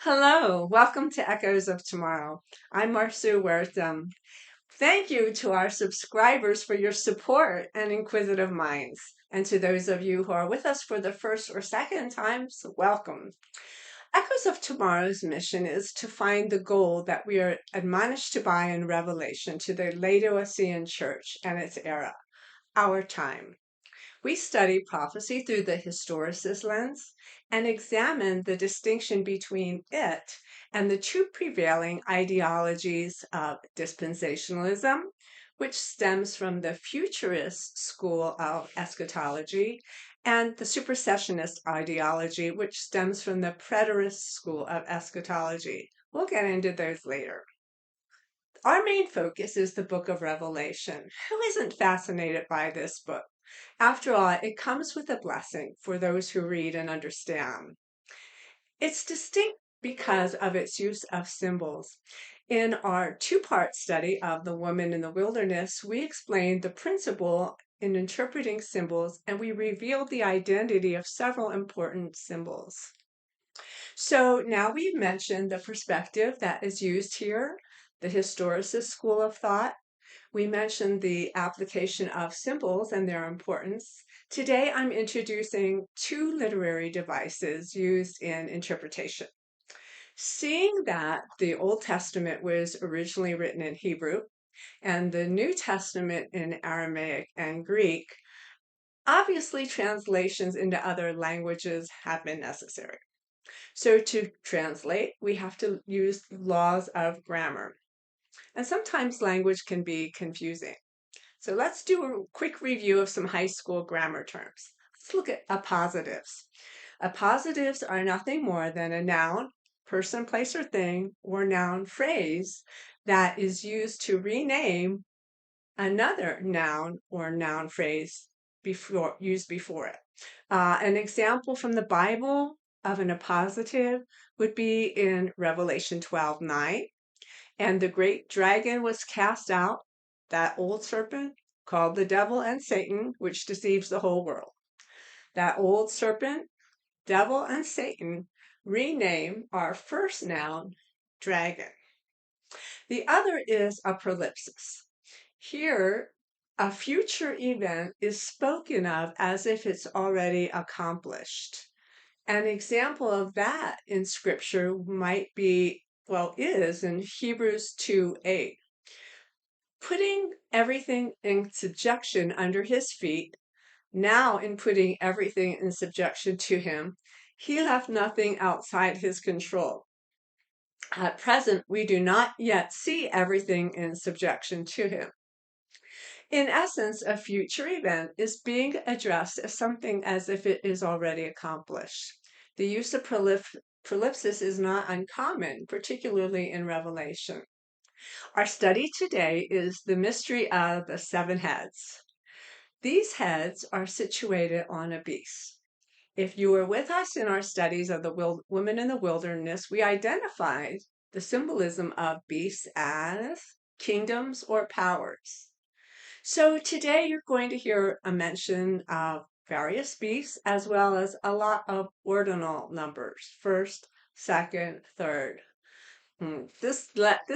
Hello, welcome to Echoes of Tomorrow. I'm Marsu Wertham. Thank you to our subscribers for your support and inquisitive minds. And to those of you who are with us for the first or second times, welcome. Echoes of Tomorrow's mission is to find the gold that we are admonished to buy in Revelation to the Laodicean church and its era, our time. We study prophecy through the historicist lens and examine the distinction between it and the two prevailing ideologies of dispensationalism, which stems from the futurist school of eschatology, and the supersessionist ideology, which stems from the preterist school of eschatology. We'll get into those later. Our main focus is the book of Revelation. Who isn't fascinated by this book? After all, it comes with a blessing for those who read and understand. It's distinct because of its use of symbols. In our two-part study of the woman in the wilderness, we explained the principle in interpreting symbols, and we revealed the identity of several important symbols. So now we've mentioned the perspective that is used here, the historicist school of thought. We mentioned the application of symbols and their importance. Today, I'm introducing two literary devices used in interpretation. Seeing that the Old Testament was originally written in Hebrew and the New Testament in Aramaic and Greek, obviously translations into other languages have been necessary. So to translate, we have to use laws of grammar. And sometimes language can be confusing. So let's do a quick review of some high school grammar terms. Let's look at appositives. Appositives are nothing more than a noun, person, place, or thing, or noun phrase that is used to rename another noun or noun phrase used before it. An example from the Bible of an appositive would be in Revelation 12:9. And the great dragon was cast out, that old serpent called the devil and Satan, which deceives the whole world. That old serpent, devil, and Satan rename our first noun, dragon. The other is a prolepsis. Here, a future event is spoken of as if it's already accomplished. An example of that in scripture might be, is in Hebrews 2:8. Putting everything in subjection under his feet, now in putting everything in subjection to him, he left nothing outside his control. At present, we do not yet see everything in subjection to him. In essence, a future event is being addressed as something as if it is already accomplished. The use of prolepsis is not uncommon, particularly in Revelation. Our study today is the mystery of the seven heads. These heads are situated on a beast. If you were with us in our studies of the women in the wilderness, we identified the symbolism of beasts as kingdoms or powers. So today you're going to hear a mention of various beasts as well as a lot of ordinal numbers, first, second, third. This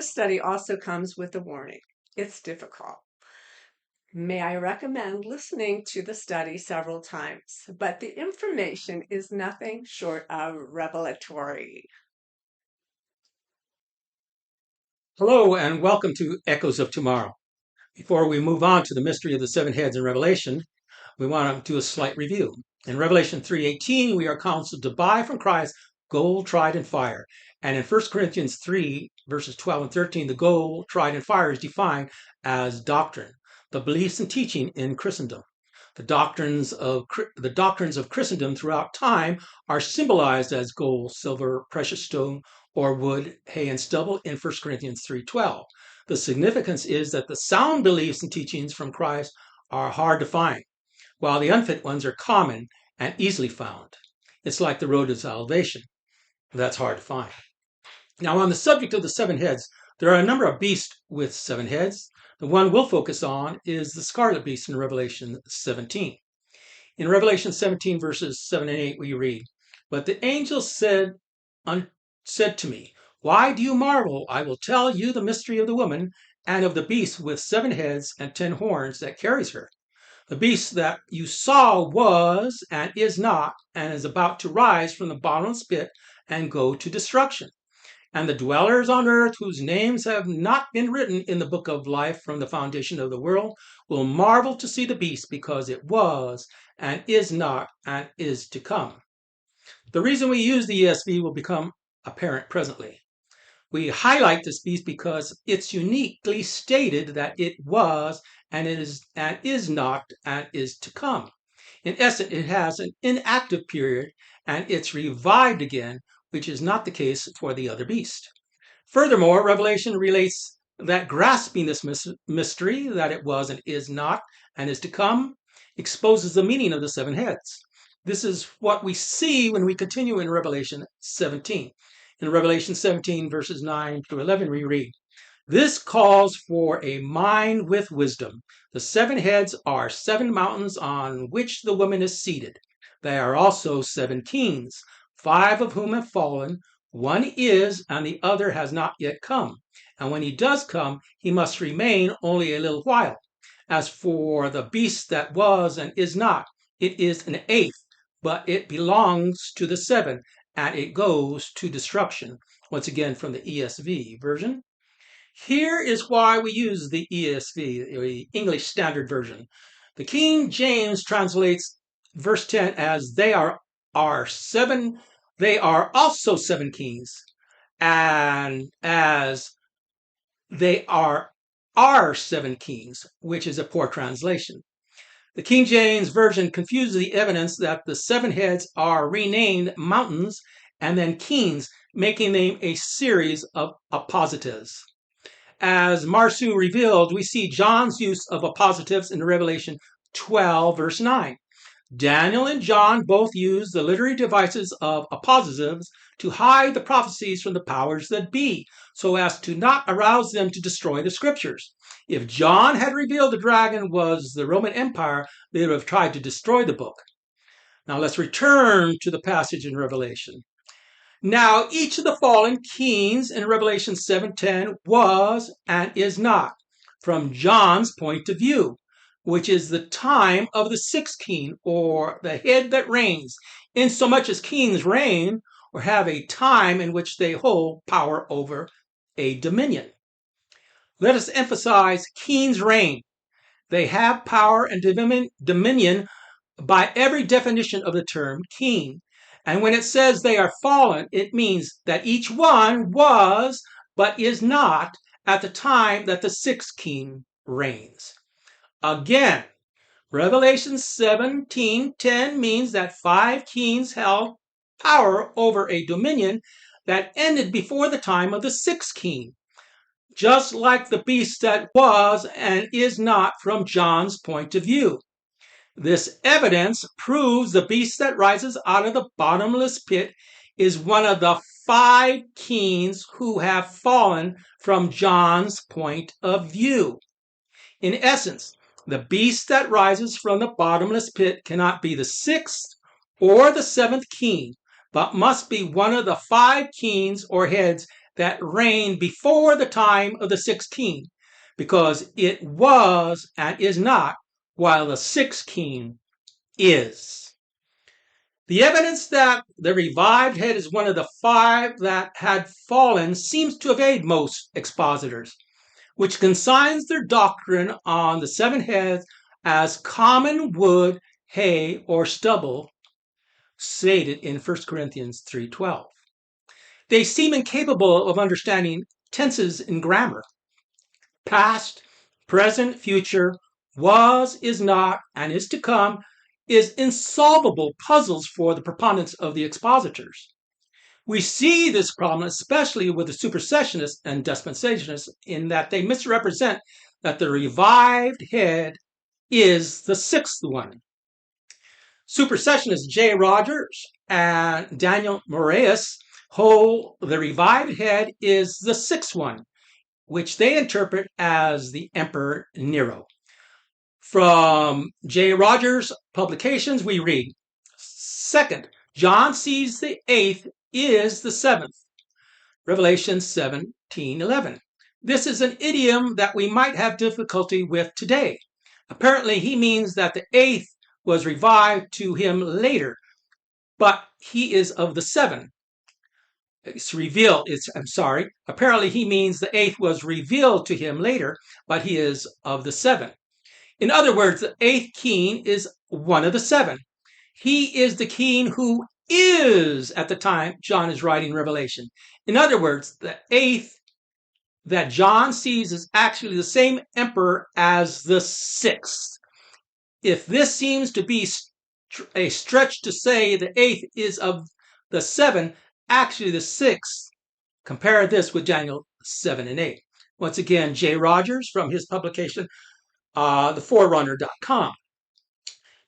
study also comes with a warning. It's difficult. May I recommend listening to the study several times, but the information is nothing short of revelatory. Hello and welcome to Echoes of Tomorrow. Before we move on to the mystery of the seven heads in Revelation, we want to do a slight review. In Revelation 3:18, we are counseled to buy from Christ gold tried in fire. And in 1 Corinthians 3, verses 12 and 13, the gold tried in fire is defined as doctrine, the beliefs and teaching in Christendom. The doctrines of Christendom throughout time are symbolized as gold, silver, precious stone, or wood, hay, and stubble in 1 Corinthians 3:12. The significance is that the sound beliefs and teachings from Christ are hard to find, while the unfit ones are common and easily found. It's like the road to salvation. That's hard to find. Now, on the subject of the seven heads, there are a number of beasts with seven heads. The one we'll focus on is the scarlet beast in Revelation 17. In Revelation 17, verses 7 and 8, we read, "But the angel said said to me, "Why do you marvel? I will tell you the mystery of the woman and of the beast with 7 heads and 10 horns that carries her. The beast that you saw was and is not and is about to rise from the bottomless pit and go to destruction. And the dwellers on earth whose names have not been written in the book of life from the foundation of the world will marvel to see the beast, because it was and is not and is to come." The reason we use the ESV will become apparent presently. We highlight this beast because it's uniquely stated that it was and is not and is to come. In essence, it has an inactive period and it's revived again, which is not the case for the other beast. Furthermore, Revelation relates that grasping this mystery, that it was and is not and is to come, exposes the meaning of the 7 heads. This is what we see when we continue in Revelation 17. In Revelation 17, verses 9 through 11, we read, "This calls for a mind with wisdom. The 7 heads are 7 mountains on which the woman is seated. They are also 7 kings, 5 of whom have fallen. One is, and the other has not yet come. And when he does come, he must remain only a little while. As for the beast that was and is not, it is an 8th, but it belongs to the 7, and it goes to destruction." Once again from the ESV version. Here is why we use the ESV, the English Standard Version. The King James translates verse 10 as they are also 7 kings, and as they are 7 kings, which is a poor translation. The King James Version confuses the evidence that the 7 heads are renamed mountains and then kings, making them a series of appositives. As Marsu revealed, we see John's use of appositives in Revelation 12, verse 9. Daniel and John both use the literary devices of appositives to hide the prophecies from the powers that be, so as to not arouse them to destroy the scriptures. If John had revealed the dragon was the Roman Empire, they would have tried to destroy the book. Now let's return to the passage in Revelation. "Now each of the fallen kings in Revelation 7:10 was and is not, from John's point of view, which is the time of the 6th king, or the head that reigns, insomuch as kings reign or have a time in which they hold power over a dominion." Let us emphasize kings reign. They have power and dominion by every definition of the term king. And when it says they are fallen, it means that each one was but is not at the time that the 6th king reigns. Again, Revelation 17:10 means that 5 kings held power over a dominion that ended before the time of the 6th king, just like the beast that was and is not from John's point of view. This evidence proves the beast that rises out of the bottomless pit is one of the 5 kings who have fallen from John's point of view. In essence, the beast that rises from the bottomless pit cannot be the 6th or the 7th king, but must be one of the 5 kings or heads that reigned before the time of the 6th king, because it was and is not, while the 6th king is. The evidence that the revived head is one of the 5 that had fallen seems to evade most expositors, which consigns their doctrine on the 7 heads as common wood, hay, or stubble, stated in 1 Corinthians 3:12. They seem incapable of understanding tenses in grammar. Past, present, future, was, is not, and is to come is insolvable puzzles for the preponderance of the expositors. We see this problem especially with the supersessionists and dispensationalists, in that they misrepresent that the revived head is the 6th one. Supersessionist J. Rogers and Daniel Moraes hold the revived head is the 6th one, which they interpret as the Emperor Nero. From J. Rogers' publications, we read, "Second, John sees the 8th is the 7th. Revelation 17:11. This is an idiom that we might have difficulty with today. Apparently, he means that the eighth was revived to him later, but he is of the seven. Apparently, he means the eighth was revealed to him later, but he is of the seven. In other words, the eighth king is one of the seven. He is the king who is at the time John is writing Revelation. In other words, the eighth that John sees is actually the same emperor as the sixth. If this seems to be a stretch to say the eighth is of the seven, actually the sixth, compare this with Daniel 7 and 8. Once again, J. Rogers from his publication, theforerunner.com.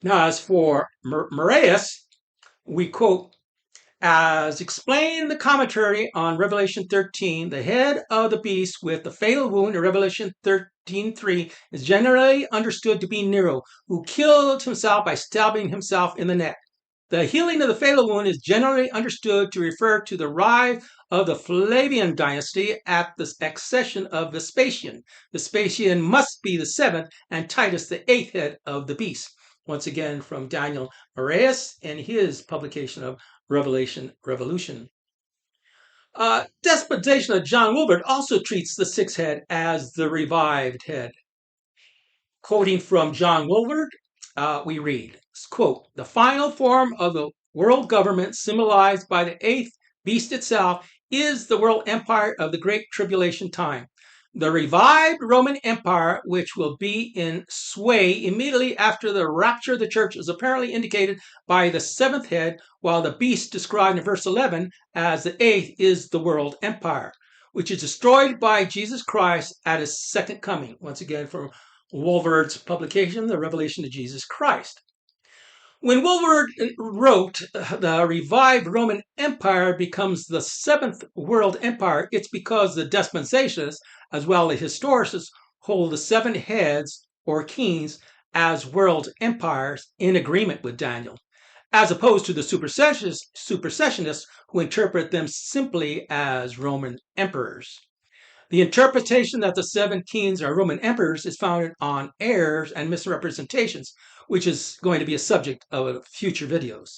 Now, as for Marius, we quote, as explained in the commentary on Revelation 13, the head of the beast with the fatal wound in Revelation 13:3 is generally understood to be Nero, who killed himself by stabbing himself in the neck. The healing of the fatal wound is generally understood to refer to the rise of the Flavian dynasty at the accession of Vespasian. Vespasian must be the seventh and Titus the eighth head of the beast. Once again, from Daniel Marius and his publication of Revelation Revolution. Dispensationalist John Wilbert also treats the sixth head as the revived head. Quoting from John Wilbert, we read, quote, the final form of the world government symbolized by the eighth beast itself is the world empire of the Great Tribulation time. The revived Roman Empire, which will be in sway immediately after the rapture of the church, is apparently indicated by the seventh head, while the beast described in verse 11 as the eighth is the world empire, which is destroyed by Jesus Christ at his second coming. Once again, from Wolvert's publication, The Revelation of Jesus Christ. When Wolvert wrote the revived Roman Empire becomes the seventh world empire, it's because the dispensationalists, as well as historicists, hold the seven heads or kings as world empires in agreement with Daniel, as opposed to the supersessionists who interpret them simply as Roman emperors. The interpretation that the seven kings are Roman emperors is founded on errors and misrepresentations, which is going to be a subject of future videos.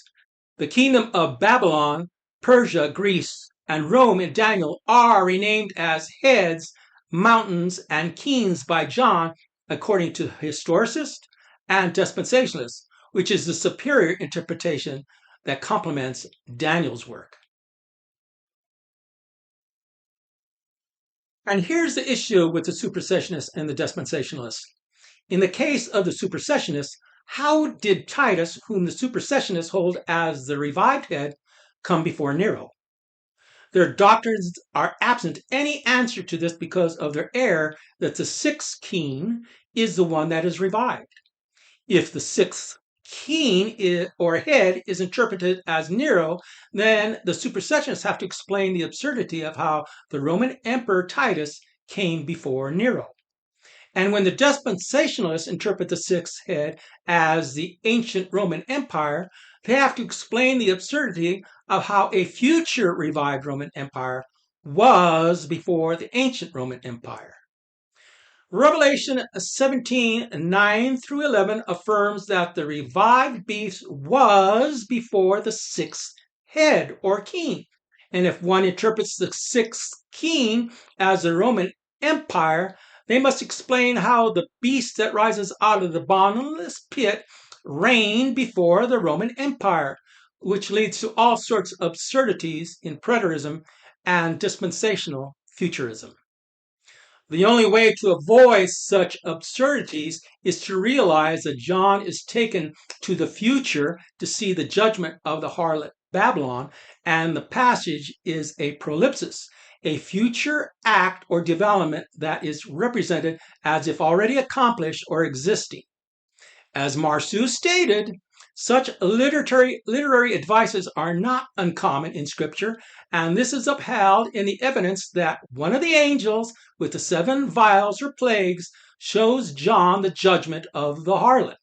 The kingdom of Babylon, Persia, Greece, and Rome in Daniel are renamed as heads, mountains, and kings by John, according to Historicists and Dispensationalists, which is the superior interpretation that complements Daniel's work. And here's the issue with the supersessionists and the dispensationalists. In the case of the supersessionists, how did Titus, whom the supersessionists hold as the revived head, come before Nero? Their doctrines are absent any answer to this because of their error that the sixth king is the one that is revived. If the sixth king or head is interpreted as Nero, then the supersessionists have to explain the absurdity of how the Roman Emperor Titus came before Nero. And when the dispensationalists interpret the sixth head as the ancient Roman Empire, they have to explain the absurdity of how a future revived Roman Empire was before the ancient Roman Empire. Revelation 17, 9 through 11 affirms that the revived beast was before the sixth head or king. And if one interprets the sixth king as the Roman Empire, they must explain how the beast that rises out of the bottomless pit reigned before the Roman Empire, which leads to all sorts of absurdities in preterism and dispensational futurism. The only way to avoid such absurdities is to realize that John is taken to the future to see the judgment of the harlot Babylon, and the passage is a prolepsis, a future act or development that is represented as if already accomplished or existing. As Marceau stated, such literary advices are not uncommon in Scripture, and this is upheld in the evidence that one of the angels with the seven vials or plagues shows John the judgment of the harlot.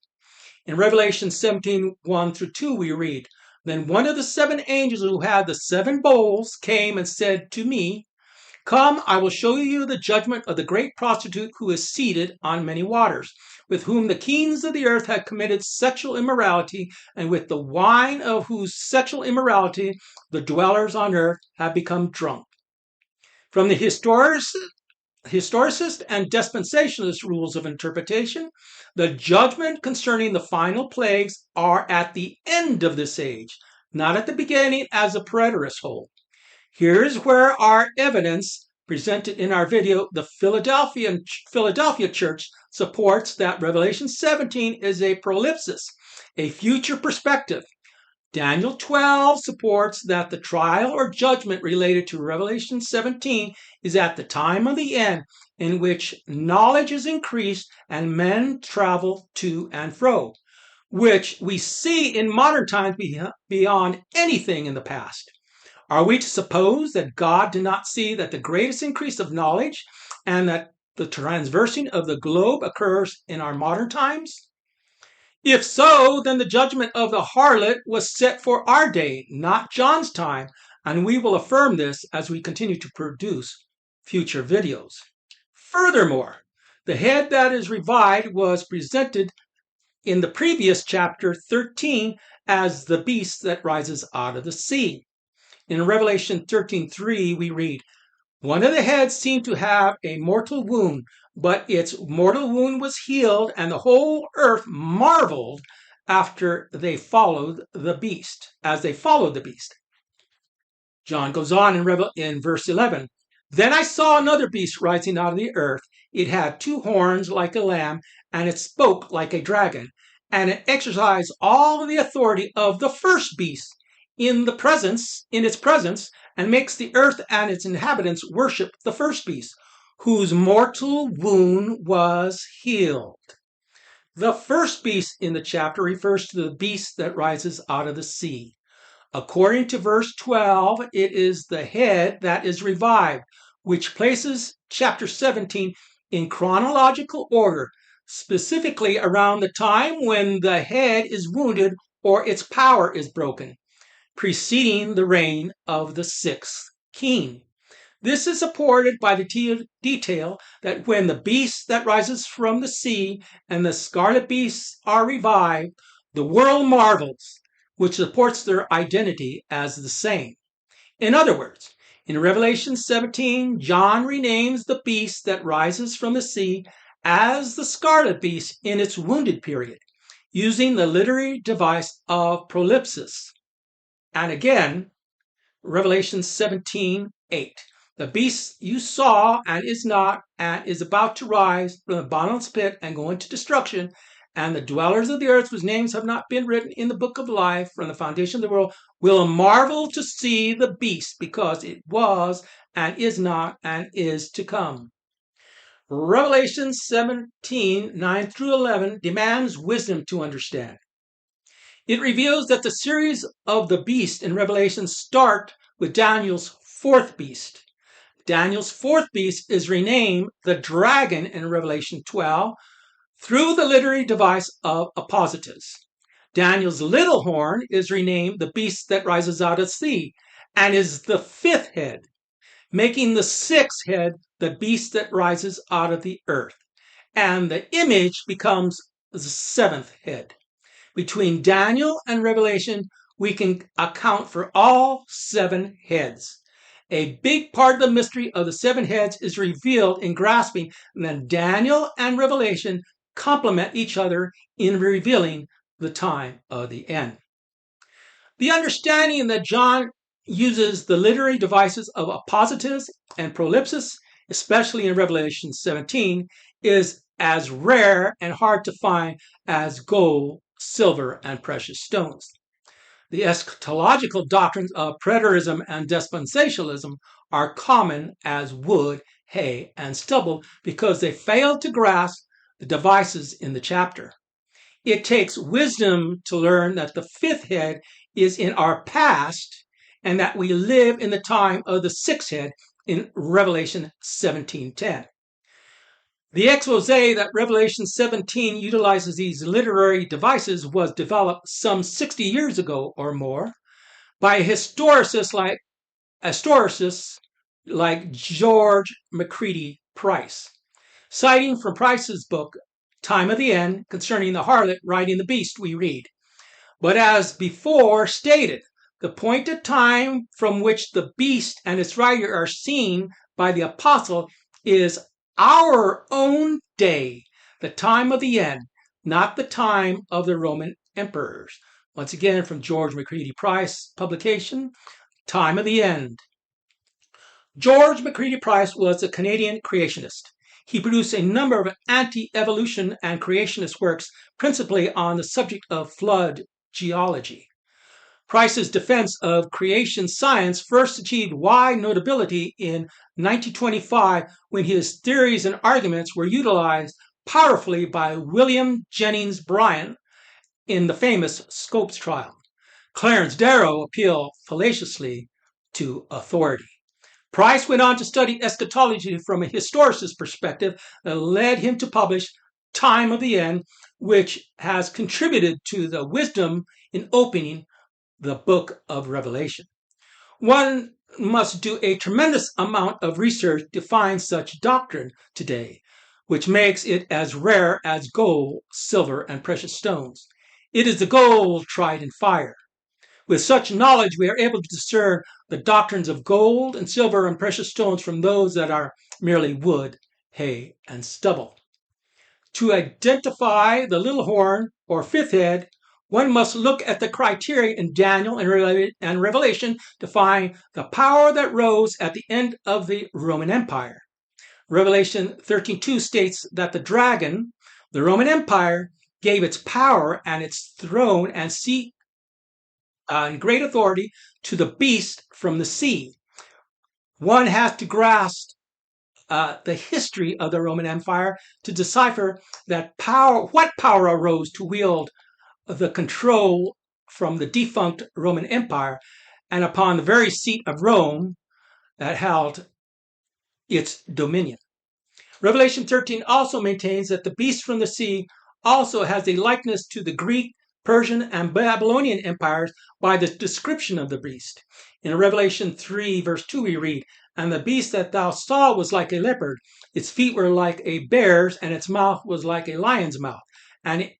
In Revelation 17, 1 through 2, we read, Then one of the 7 angels who had the 7 bowls came and said to me, "Come, I will show you the judgment of the great prostitute who is seated on many waters, with whom the kings of the earth have committed sexual immorality, and with the wine of whose sexual immorality the dwellers on earth have become drunk." From the Historicist and Dispensationalist rules of interpretation, the judgment concerning the final plagues are at the end of this age, not at the beginning as the preterists hold. Here is where our evidence presented in our video, the Philadelphia Church supports that Revelation 17 is a prolepsis, a future perspective. Daniel 12 supports that the trial or judgment related to Revelation 17 is at the time of the end, in which knowledge is increased and men travel to and fro, which we see in modern times beyond anything in the past. Are we to suppose that God did not see that the greatest increase of knowledge and that the transversing of the globe occurs in our modern times? If so, then the judgment of the harlot was set for our day, not John's time, and we will affirm this as we continue to produce future videos. Furthermore, the head that is revived was presented in the previous chapter 13 as the beast that rises out of the sea. In Revelation 13:3, we read, "One of the heads seemed to have a mortal wound, but its mortal wound was healed, and the whole earth marveled after they followed the beast, as they followed the beast." John goes on in verse 11, "Then I saw another beast rising out of the earth. It had 2 horns like a lamb, and it spoke like a dragon, and it exercised all the authority of the first beast in its presence, and makes the earth and its inhabitants worship the first beast, whose mortal wound was healed." The first beast in the chapter refers to the beast that rises out of the sea. According to verse 12, it is the head that is revived, which places chapter 17 in chronological order, specifically around the time when the head is wounded or its power is broken, preceding the reign of the 6th king. This is supported by the detail that when the beast that rises from the sea and the scarlet beasts are revived, the world marvels, which supports their identity as the same. In other words, in Revelation 17, John renames the beast that rises from the sea as the scarlet beast in its wounded period, using the literary device of Prolepsis. And again, Revelation 17:8. "The beast you saw and is not, and is about to rise from the bottomless pit and go into destruction, and the dwellers of the earth whose names have not been written in the book of life from the foundation of the world will marvel to see the beast, because it was and is not and is to come." Revelation 17:9 through 11 demands wisdom to understand. It reveals that the series of the beast in Revelation start with Daniel's 4th beast. Daniel's 4th beast is renamed the dragon in Revelation 12 through the literary device of appositus. Daniel's little horn is renamed the beast that rises out of the sea and is the 5th head, making the 6th head the beast that rises out of the earth, and the image becomes the 7th head. Between Daniel and Revelation, we can account for all 7 heads. A big part of the mystery of the 7 heads is revealed in grasping that Daniel and Revelation complement each other in revealing the time of the end. The understanding that John uses the literary devices of appositus and prolepsis, especially in Revelation 17, is as rare and hard to find as gold, silver, and precious stones. The eschatological doctrines of preterism and dispensationalism are common as wood, hay, and stubble because they fail to grasp the devices in the chapter. It takes wisdom to learn that the 5th head is in our past and that we live in the time of the 6th head in Revelation 17:10. The expose that Revelation 17 utilizes these literary devices was developed some 60 years ago or more by historicists like George Macready Price. Citing from Price's book, Time of the End, concerning the harlot riding the beast, we read, "But as before stated, the appointed time from which the beast and its rider are seen by the apostle is our own day, the time of the end, not the time of the Roman emperors." Once again, from George Macready Price publication, Time of the End. George Macready Price was a Canadian creationist. He produced a number of anti-evolution and creationist works, principally on the subject of flood geology. Price's defense of creation science first achieved wide notability in 1925 when his theories and arguments were utilized powerfully by William Jennings Bryan in the famous Scopes trial. Clarence Darrow appealed fallaciously to authority. Price went on to study eschatology from a historicist perspective that led him to publish Time of the End, which has contributed to the wisdom in opening the book of Revelation. One must do a tremendous amount of research to find such doctrine today, which makes it as rare as gold, silver, and precious stones. It is the gold tried in fire. With such knowledge, we are able to discern the doctrines of gold and silver and precious stones from those that are merely wood, hay, and stubble. To identify the little horn or fifth head, one must look at the criteria in Daniel and Revelation to find the power that rose at the end of the Roman Empire. Revelation 13:2 states that the dragon, the Roman Empire, gave its power and its throne and seat and great authority to the beast from the sea. One has to grasp the history of the Roman Empire to decipher that power, what power arose to wield the control from the defunct Roman Empire and upon the very seat of Rome that held its dominion. Revelation 13 also maintains that the beast from the sea also has a likeness to the Greek, Persian, and Babylonian empires by the description of the beast. In Revelation 3, verse 2, we read, "And the beast that thou saw was like a leopard, its feet were like a bear's, and its mouth was like a lion's mouth. And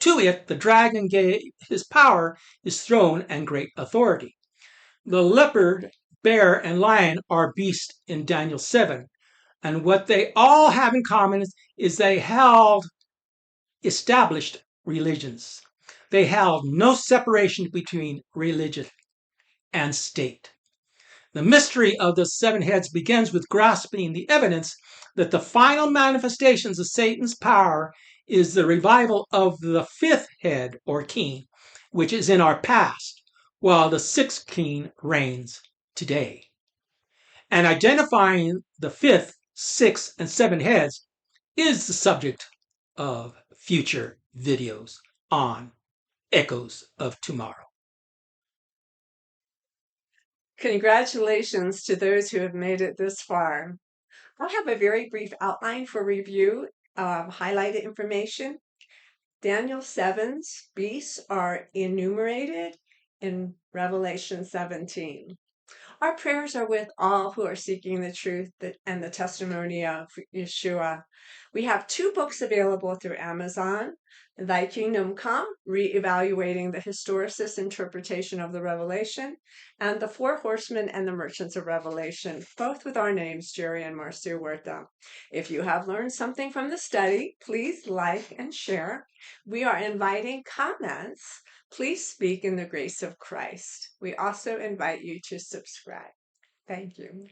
to it the dragon gave his power, his throne, and great authority." The leopard, bear, and lion are beasts in Daniel 7. And what they all have in common is they held established religions. They held no separation between religion and state. The mystery of the seven heads begins with grasping the evidence that the final manifestations of Satan's power is the revival of the fifth head or king, which is in our past, while the sixth king reigns today. And identifying the fifth, sixth, and seven heads is the subject of future videos on Echoes of Tomorrow. Congratulations to those who have made it this far. I'll have a very brief outline for review of highlighted information. Daniel 7's beasts are enumerated in Revelation 17. Our prayers are with all who are seeking the truth and the testimony of Yeshua. We have 2 books available through Amazon: Thy Kingdom Come, Reevaluating the Historicist Interpretation of the Revelation, and The Four Horsemen and the Merchants of Revelation, both with our names, Jerry and Marcia Huerta. If you have learned something from the study, please like and share. We are inviting comments. Please speak in the grace of Christ. We also invite you to subscribe. Thank you.